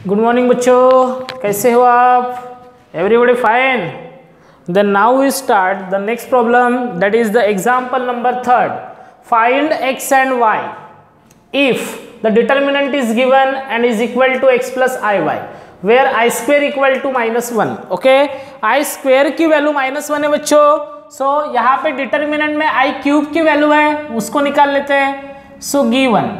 Good morning बच्चों, कैसे हो आप? Everybody fine? Then now we start the next problem, that is the example number 3. Find x and y if the determinant is given and is equal to x plus iy where I square equal to -1. Okay, I square की value -1 है बच्चों. सो यहाँ पे determinant में I cube की value है, उसको निकाल लेते हैं. So given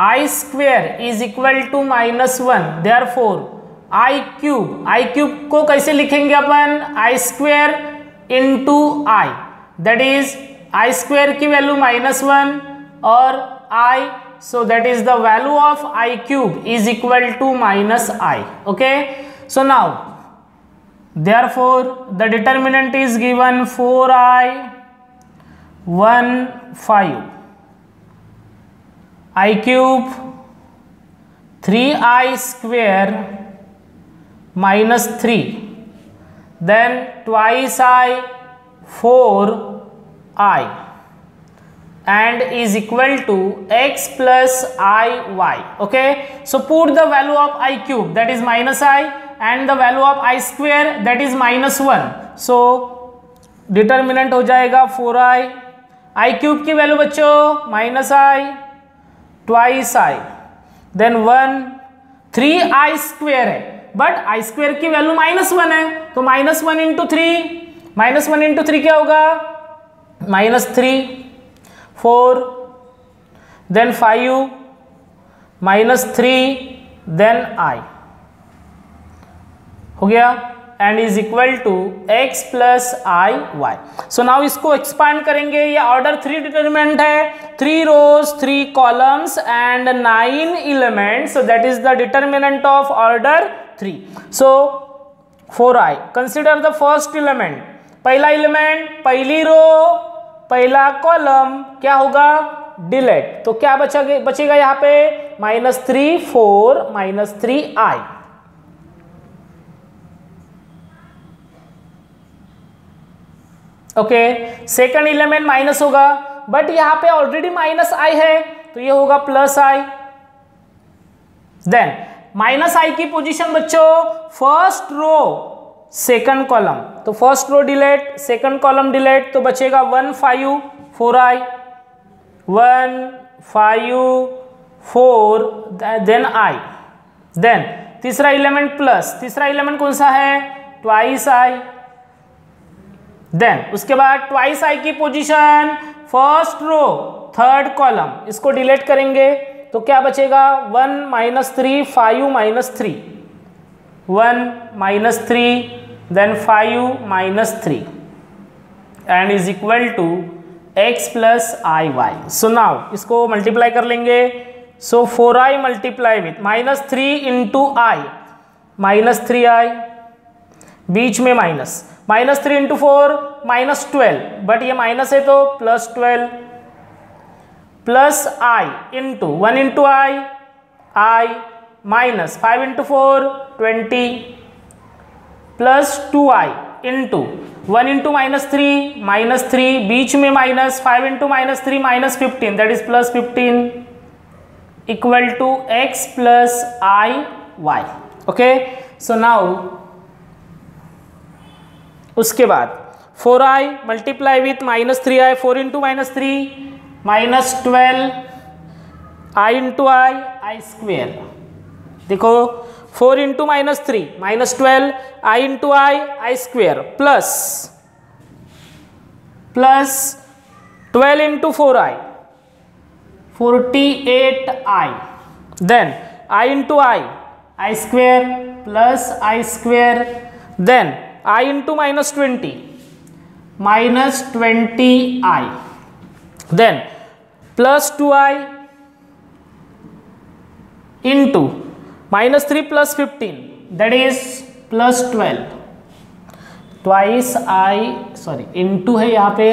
I square is equal to -1, therefore I cube को कैसे लिखेंगे अपन? I square into I, that is I square की वैल्यू -1 और I, so that is the value of I cube is equal to -I. Okay, so now therefore the determinant is given 4I 1 5 I cube 3I square -3, then twice I 4I and is equal to x plus iy. Okay, so put the value of I cube, that is -I, and the value of I square, that is -1. so determinant हो जाएगा 4I. I cube की value बच्चों -I twice I, then 1 3I square है, but I square की value -1 है, तो -1 into 3, -1 into 3 क्या होगा? -3, 4, then 5, -3, then I हो गया, and is equal to x plus i y. So now इसको एक्सपांड करेंगे. ये ऑर्डर 3 डिटरमिनेंट है, 3 rows 3 columns and 9 elements, so that is the determinant of order 3. so 4i, consider the first element. पहला element, पहली रो, पहला column क्या होगा? Delete. तो क्या बचेगा यहाँ पे? -3 4 -3i. Okay, second element minus होगा, बट यहां पे ऑलरेडी -i है, तो ये होगा +i. देन -i की पोजीशन बच्चों फर्स्ट रो सेकंड कॉलम, तो first row delete, second column delete, तो बचेगा 1 5 4i 1 5 4 देन i. देन तीसरा एलिमेंट प्लस, तीसरा एलिमेंट कौन सा है? Twice i. देन उसके बाद ट्वाइस आई की position first row third column, इसको डिलीट करेंगे, तो क्या बचेगा? 1 -3 5 -3 1 -3 then 5 -3 and is equal to x plus i y. So now इसको मल्टीप्लाई कर लेंगे. सो 4i multiply with -3 into i, -3i, बीच में -3 इंटू 4 -12, बट ये माइनस है तो +12 plus i into 1 into i minus 5 into 4 20 plus 2i into 1 into -3 बीच में -5 into -3 -15, that is +15 equal to x plus i y. Okay, so now उसके बाद 4i multiply with -3i, 4 into -3 -12 i into i square. देखो 4 into -3 -12 i into i square plus 12 into 4i 48i, then i into i square plus i square, then i into -20 -20i, then plus 2i into -3 plus 15, that is plus 12, twice i, sorry into है यहाँ पे,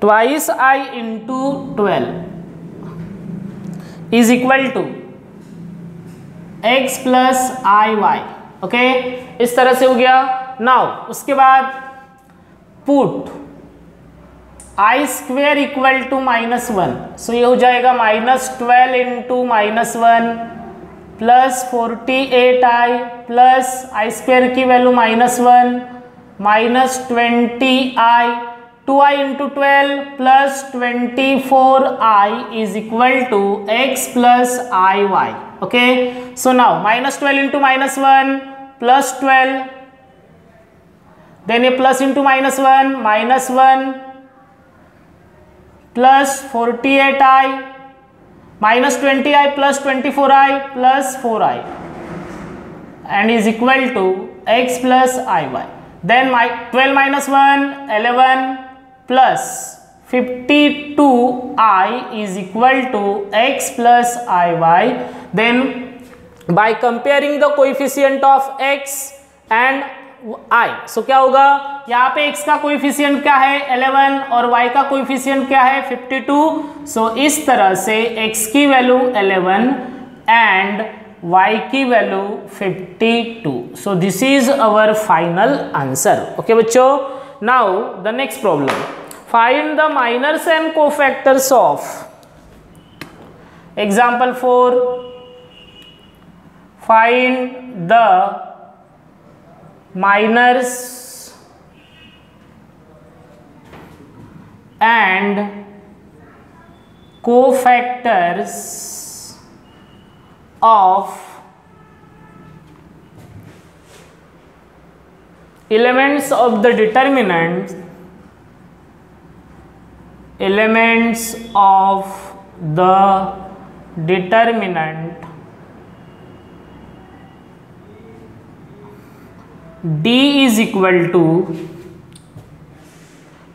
twice i into 12 is equal to x plus iy. Okay, इस तरह से हो गया. Now उसके बाद put i square equal to -1, सो ये हो जाएगा -12 into -1 plus 48i plus i square की value -1 minus 20i 2i into 12 plus 24i is equal to x plus i y. Okay, so now -12 into -1 plus 12, then a plus into -1 -1 plus 48i minus 20i plus 24i plus 4i and is equal to x plus iy. Then 12 minus 1 11 plus 52i is equal to x plus iy. Then by comparing the coefficient of x and i, so क्या होगा, यहाँ पे x का coefficient क्या है 11 और y का coefficient क्या है 52. सो इस तरह से x की वैल्यू 11 एंड y की value 52. So this is our final answer. Okay बच्चों, now the next problem, find the minors and cofactors of example 4. फाइंड द minors and cofactors of elements of the determinant, elements of the determinant D is equal to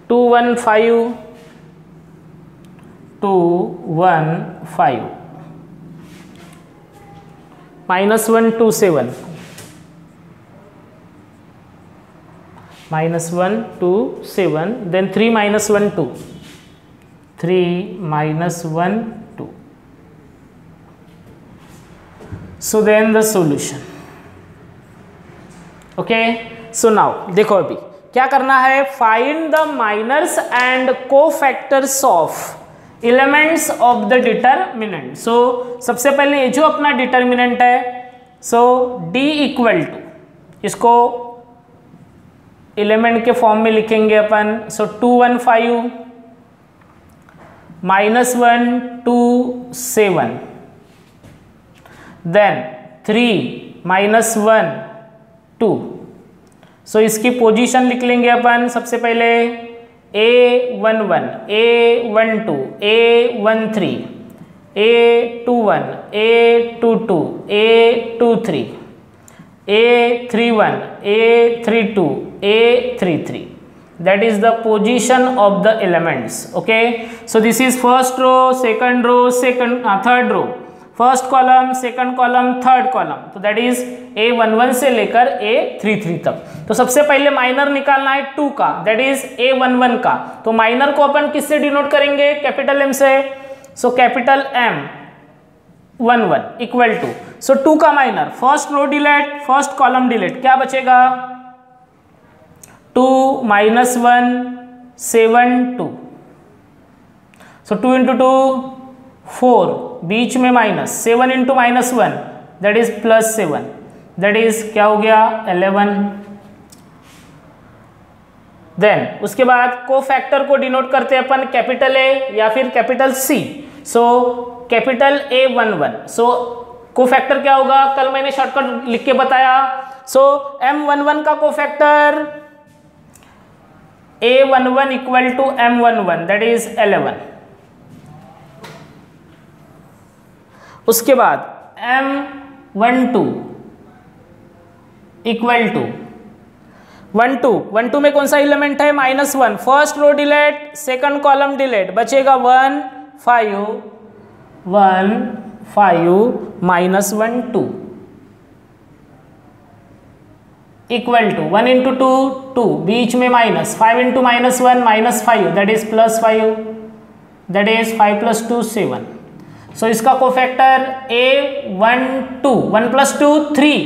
215 -127 -127, then 3 minus 1 2 3 minus 1 2. So then the solution. Okay, so now देखो अभी क्या करना है, find the minors and cofactors of elements of the determinant. So सबसे पहले ये जो अपना डिटरमिनेंट है, सो d इक्वल टू, इसको एलिमेंट के फॉर्म में लिखेंगे अपन. सो 215 -127, देन 3 minus 1 2. सो इसकी पोजीशन लिख लेंगे अपन. सबसे पहले A11 A12 A13 A21 A22 A23 A31 A32 A33. That is the position of the elements. Okay, so this is first row, second row, third row, first column, second column, third column. तो that is A11 से लेकर A33 तक. तो सबसे पहले minor निकालना है 2 का, दैट इज A11 का. तो माइनर को अपन किससे डिनोट करेंगे, कैपिटल M से. So capital M11 equal to, so 2 का minor, first row delete, first column delete, क्या बचेगा 2 minus 1 7 2. सो 2 into 2 4, बीच में minus, 7 into -1 that is +7, that is क्या हो गया 11. देन उसके बाद को फैक्टर को डिनोट करते हैं अपन कैपिटल A या फिर capital C. So capital A11. सो को फैक्टर क्या होगा, कल मैंने शॉर्टकट लिख के बताया. सो M11 का cofactor A11 equal to M11 that is 11. उसके बाद M12 इक्वल टू 12 में कौन सा एलिमेंट है -1, first row delete, second column delete, बचेगा 1 5 1 5 -1 2 इक्वल टू 1 into 2 2, बीच में minus, 5 into -1 -5 that is +5, that is 5 + 2 7. सो इसका कोफैक्टर A12 1 + 2 3.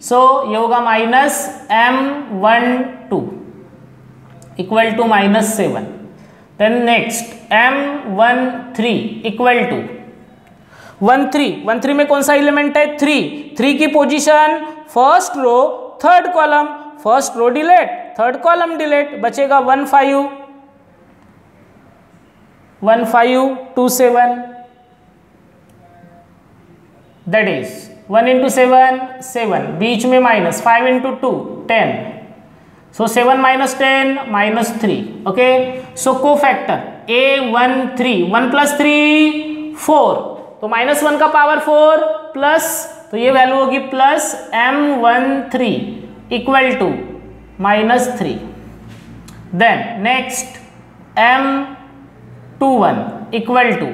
सो ये होगा -M12 equal to -7. Then next M13 equal to 1 3 में कौन सा एलिमेंट है 3 की position first row third column, first row delete third column delete, बचेगा 1 5 2 7, दैट इज 1 into 7 7, बीच में minus 5 into 2 10, so 7 minus 10 minus 3, okay, so cofactor a1 3 1 plus 3 4, तो -1 का power 4 plus, तो ये वैल्यू होगी plus m13 equal to -3, then next m21 equal to,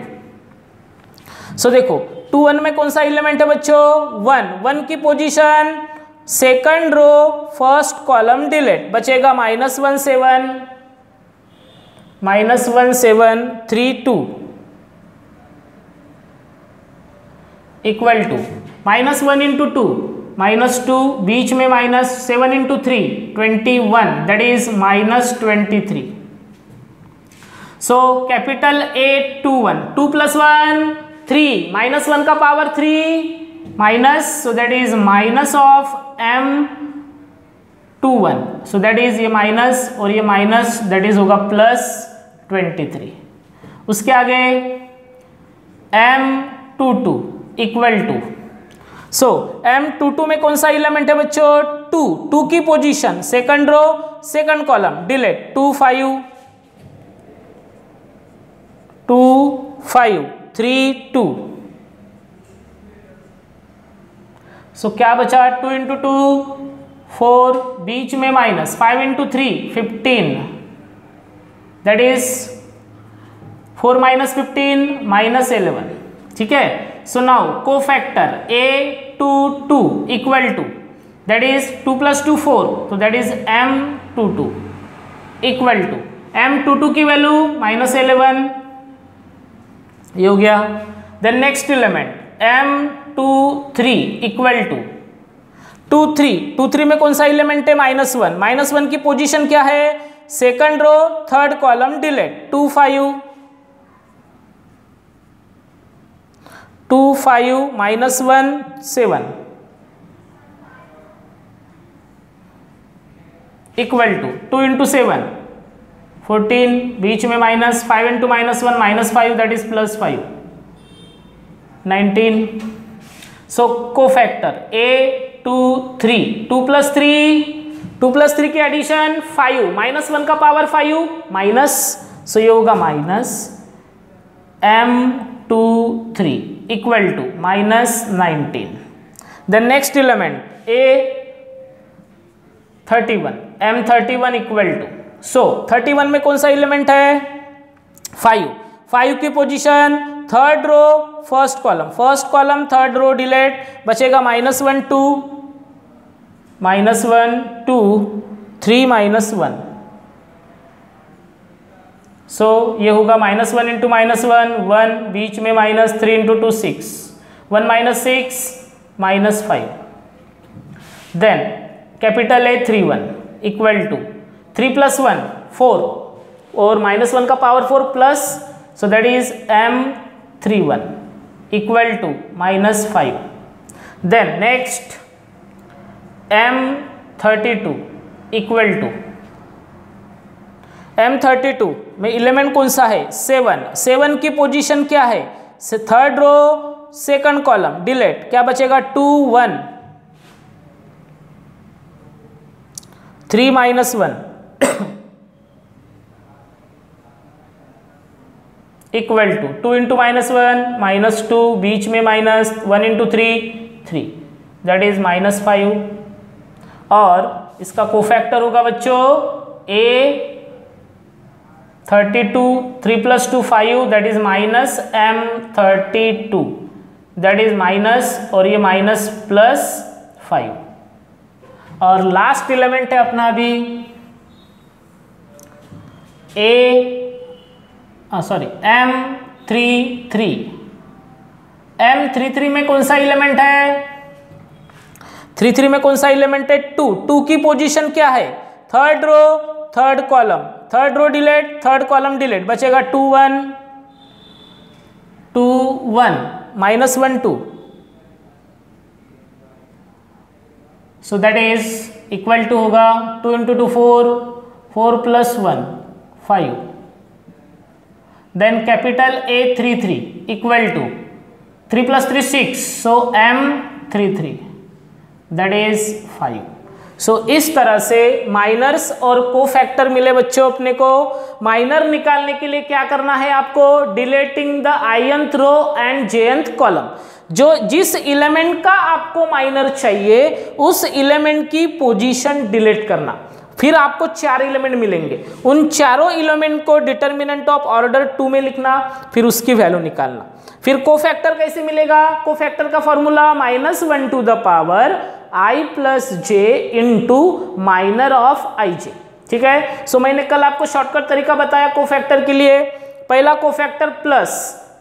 so देखो 21 में कौन सा एलिमेंट है बच्चों 1 की position second row first column delete, बचेगा -1 7 3 2 इक्वल टू -1 into 2 -2, बीच में -7 into 3 21, that is -23, so capital A21 2 plus 1 3, -1 का power 3 minus, so that is minus of m21, so that is ये माइनस और ये माइनस, दैट इज होगा +23, उसके आगे m22 equal to, so m22 में कौन सा एलिमेंट है बच्चों 2 की position second row second column delete 2 5 3 2, so क्या बचा 2 into 2 4, बीच में minus 5 into 3 15, that is 4 minus 15 -11, ठीक है, so now cofactor A22 equal to, that is 2 plus 2 4, तो that is m22 equal to m22 की वैल्यू -11, ये हो गया, then next element m23 equal to 2 3 में कौन सा एलिमेंट है -1 की पोजीशन क्या है second row third column delete 2 5 -1 7 equal to 2 into 7 14, बीच में minus 5 into -1 -5, that is +5 19, so cofactor A23 2 plus 3 की एडिशन 5, -1 का पावर 5 माइनस, सो ये होगा -m23 equal to -19, then next element A31 m31 equal to, so 31 में कौन सा एलिमेंट है 5 की position third row first column third row delete, बचेगा -1 2 3 -1, सो ये होगा -1 into -1 1, बीच में -3 into 2 6, 1 -6 -5, then capital A31 equal to 3 plus 1 4 और -1 का power 4 plus, so that is m31 equal to -5, then next m32 equal to, m32 में एलिमेंट कौन सा है 7 की पोजीशन क्या है third row second column delete, क्या बचेगा 2 1 3 -1 इक्वल टू 2 into -1 -2, बीच में -1 into 3 दैट इज -5, और इसका कोफैक्टर होगा बच्चों A32 3 plus 2 5, that is -m32, that is minus और ये -+5, और लास्ट एलिमेंट है अपना अभी m33 में कौन सा एलिमेंट है 33 में कौन सा एलिमेंट है 2 की पोजीशन क्या है third row third column delete, बचेगा 2 1 -1 2, so that is equal to होगा 2 into 2 4, 4 plus 1 5, then capital A 3 3 equal to 3 plus 3 6, so M 3 3, that is 5. सो इस तरह से माइनर्स और कोफैक्टर मिले बच्चों अपने को। माइनर निकालने के लिए क्या करना है आपको, deleting the ith row and jth column. जो जिस एलिमेंट का आपको माइनर चाहिए उस एलिमेंट की पोजीशन डिलीट करना, फिर आपको 4 एलिमेंट मिलेंगे, उन चारों एलिमेंट को डिटर्मिनेंट ऑफ ऑर्डर 2 में लिखना, फिर उसकी वैल्यू निकालना। फिर कोफैक्टर कैसे मिलेगा, कोफैक्टर का formula -1 to the power I plus j into minor of I J. ठीक है, सो मैंने कल आपको शॉर्टकट तरीका बताया कोफैक्टर के लिए। पहला cofactor plus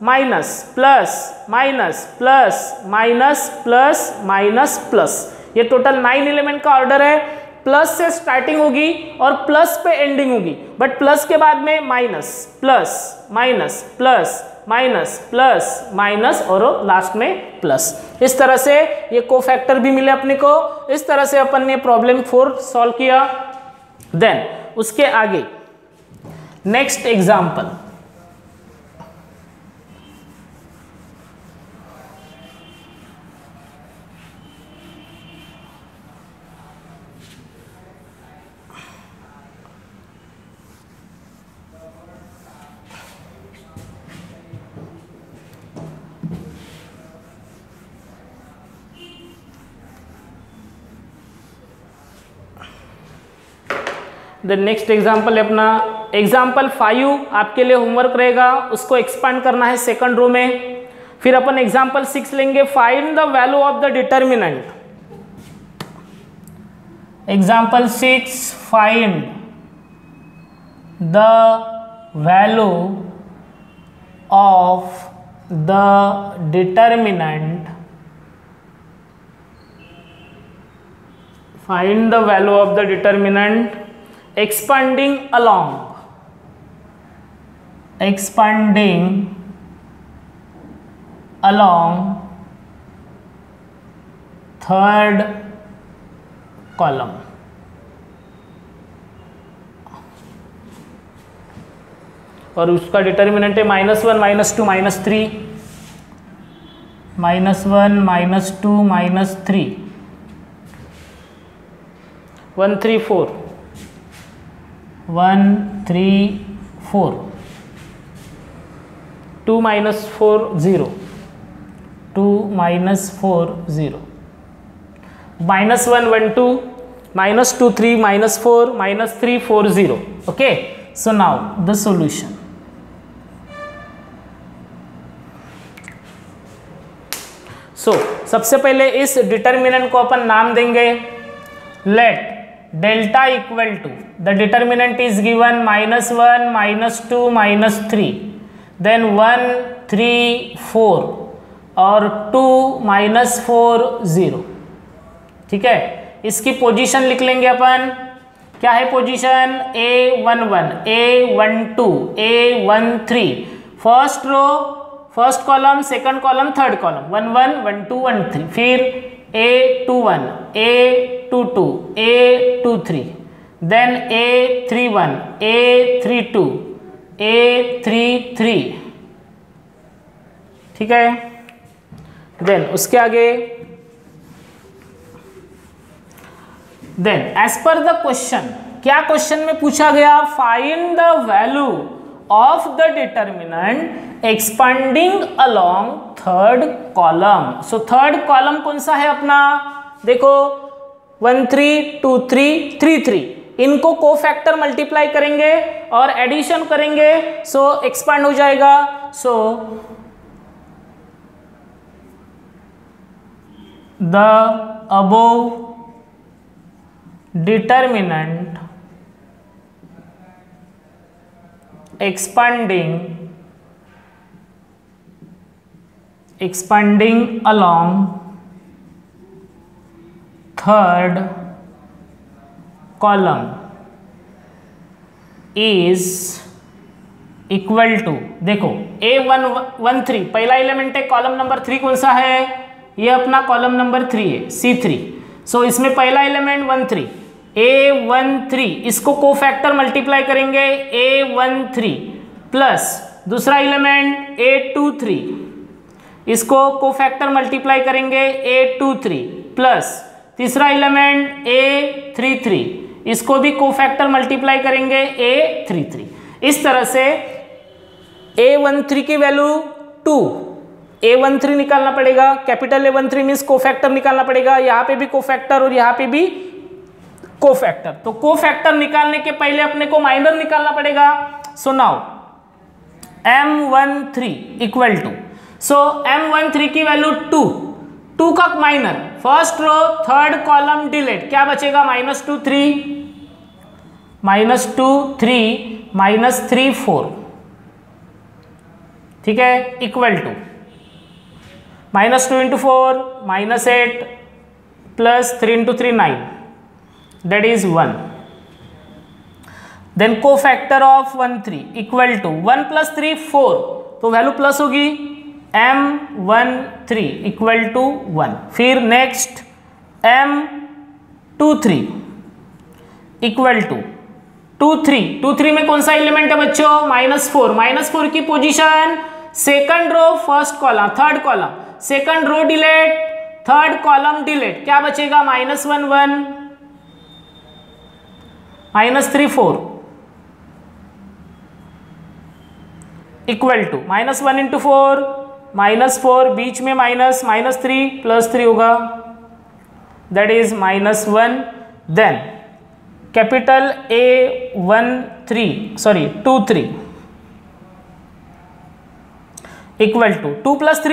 minus plus minus plus minus plus minus plus, ये टोटल 9 एलिमेंट का ऑर्डर है। प्लस से स्टार्टिंग होगी और प्लस पे एंडिंग होगी, बट प्लस के बाद में minus plus minus plus minus plus minus और लास्ट में प्लस। इस तरह से ये कोफैक्टर भी मिले अपने को। इस तरह से अपन ने प्रॉब्लम 4 सॉल्व किया। देन उसके आगे नेक्स्ट एग्जाम्पल, नेक्स्ट एग्जाम्पल है अपना एग्जाम्पल 5। आपके लिए होमवर्क रहेगा, उसको एक्सपांड करना है सेकंड रो में। फिर अपन एग्जाम्पल 6 लेंगे, find the value of the determinant. Example 6, find the value of the determinant, find the value of the determinant expanding along third column। और उसका डिटर्मिनेंट है -1 -2 -3, -1 -2 -3, 1 3 4, 1 3 4, 2 -4 0, 2 -4 0, -1 1 2, -2 3, -4, -3 4 0। Okay, so now the solution. So सबसे पहले इस determinant को अपन नाम देंगे, let delta equal to, the determinant is given -1 -2 -3, then 1 3 4 और 2 -4 0। ठीक है, इसकी पोजीशन लिख लेंगे अपन। क्या है position, A11 A12 A13, first row first column, second column, third column, 1 1 1 2 1 3, फिर A21 A22 A23, then A31 A32 A33। ठीक है, देन उसके आगे, then as per the question, क्या क्वेश्चन में पूछा गया, find the value of the determinant expanding along third column. So third column कौन सा है अपना, देखो 1 3 2 3 3 3, इनको कोफैक्टर मल्टीप्लाई करेंगे और एडिशन करेंगे, सो एक्सपांड हो जाएगा। So the above determinant expanding along third column is equal to, देखो A113 पहला एलिमेंट है, कॉलम नंबर 3 कौन सा है, ये अपना कॉलम नंबर 3 है, C3। सो इसमें पहला एलिमेंट 13, A13 इसको कोफैक्टर मल्टीप्लाई करेंगे, A13 प्लस दूसरा एलिमेंट A23 इसको कोफैक्टर मल्टीप्लाई करेंगे, A23 प्लस तीसरा एलिमेंट A33 इसको भी कोफैक्टर मल्टीप्लाई करेंगे, A33। इस तरह से A13 की वैल्यू 2, A13 निकालना पड़ेगा, कैपिटल A13 मीन्स कोफैक्टर निकालना पड़ेगा, यहाँ पे भी कोफैक्टर और यहाँ पे भी कोफैक्टर। तो कोफैक्टर निकालने के पहले अपने को माइनर निकालना पड़ेगा। So now M13 equal to, so M13 की वैल्यू 2 का minor, first row third column delete, क्या बचेगा -2 3 -3 4, ठीक है, equal to -2 × 4 -8 plus 3 × 3 9, that is 1। Then cofactor of 13 equal to 1 + 3 4, तो वैल्यू प्लस होगी, M13 इक्वल टू 1। फिर नेक्स्ट M23 इक्वल टू 23 में कौन सा एलिमेंट है बच्चों, -4 की position second row first column third column, second row delete third column delete, क्या बचेगा -1 1 -3 4 इक्वल टू -1 × 4 -4 बीच में -3 + 3 होगा, that is -1। Then capital A23 equal to 2 +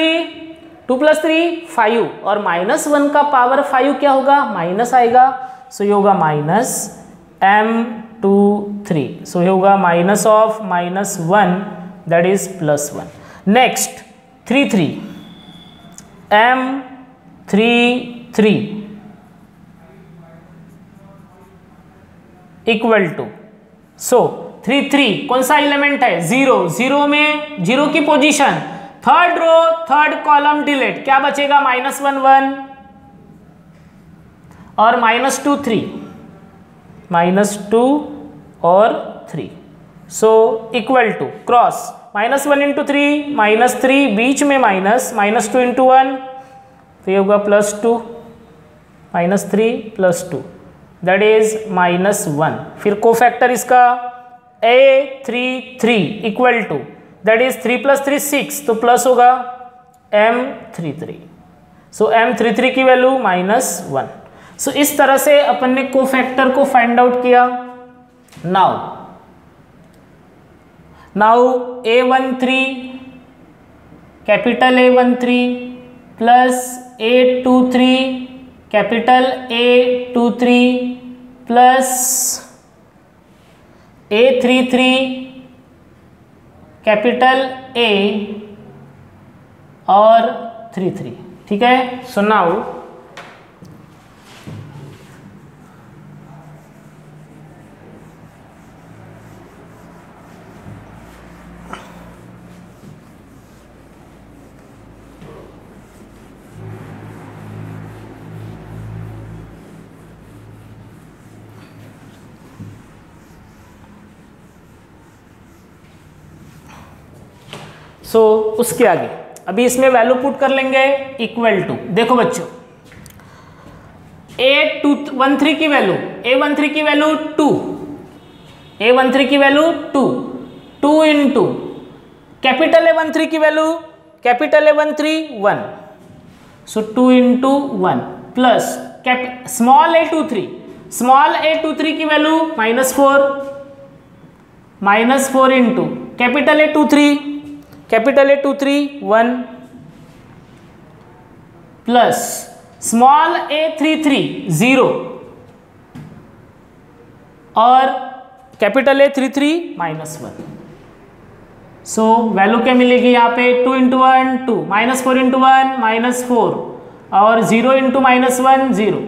3 5 और -1 का पावर 5 क्या होगा, माइनस आएगा, सो ये होगा -M23, सो ये होगा minus of -1 that is +1। Next 33 M33 equal to, so 33 कौन सा एलिमेंट है, 0 में 0 की position third row third column delete, क्या बचेगा -1 1 और -2 3 -2 और 3, सो इक्वल टू क्रॉस -1 × 3 -3 बीच में -2 × 1, तो ये होगा +2 -3 +2 दैट इज -1। फिर कोफैक्टर इसका A33 equal to, that is 3 + 3 6, तो प्लस होगा M33, सो M33 की वैल्यू -1। सो इस तरह से अपन ने कोफैक्टर को फाइंड आउट किया। Now A13 capital A13 plus A23 capital A23 plus A33 capital A और 33, ठीक है। सो नाउ उसके आगे अभी इसमें वैल्यू पुट कर लेंगे, इक्वल टू, देखो बच्चों A13 की वैल्यू, A13 की वैल्यू 2, A13 की वैल्यू 2 इंटू कैपिटल A13 की वैल्यू, कैपिटल A13 1, सो 2 इंटू 1 प्लस स्मॉल A23 की value -4 into capital A23 1 plus small A33 0 और कैपिटल A33 -1। सो वैल्यू क्या मिलेगी यहाँ पे, 2 इंटू 1 2, -4 इंटू 1 -4 और 0 into -1 0,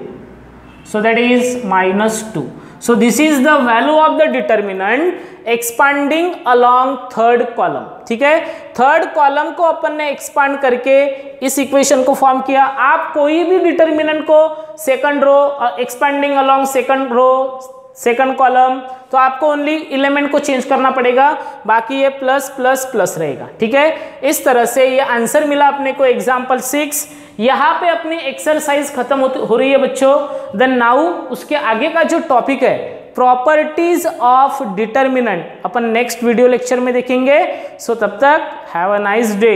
so that is -2। So this is the value of the determinant expanding along third column. ठीक है, third column को अपन ने एक्सपांड करके इस इक्वेशन को फॉर्म किया। आप कोई भी डिटर्मिनेंट को second row expanding along second row second column, तो आपको ओनली एलिमेंट को चेंज करना पड़ेगा, बाकी ये प्लस प्लस प्लस रहेगा। ठीक है, इस तरह से ये आंसर मिला अपने को एग्जाम्पल 6। यहाँ पे अपनी एक्सरसाइज खत्म हो रही है बच्चों। देन नाउ उसके आगे का जो टॉपिक है properties of determinant upon next video lecture में देखेंगे। सो तब तक हैव अ नाइस डे।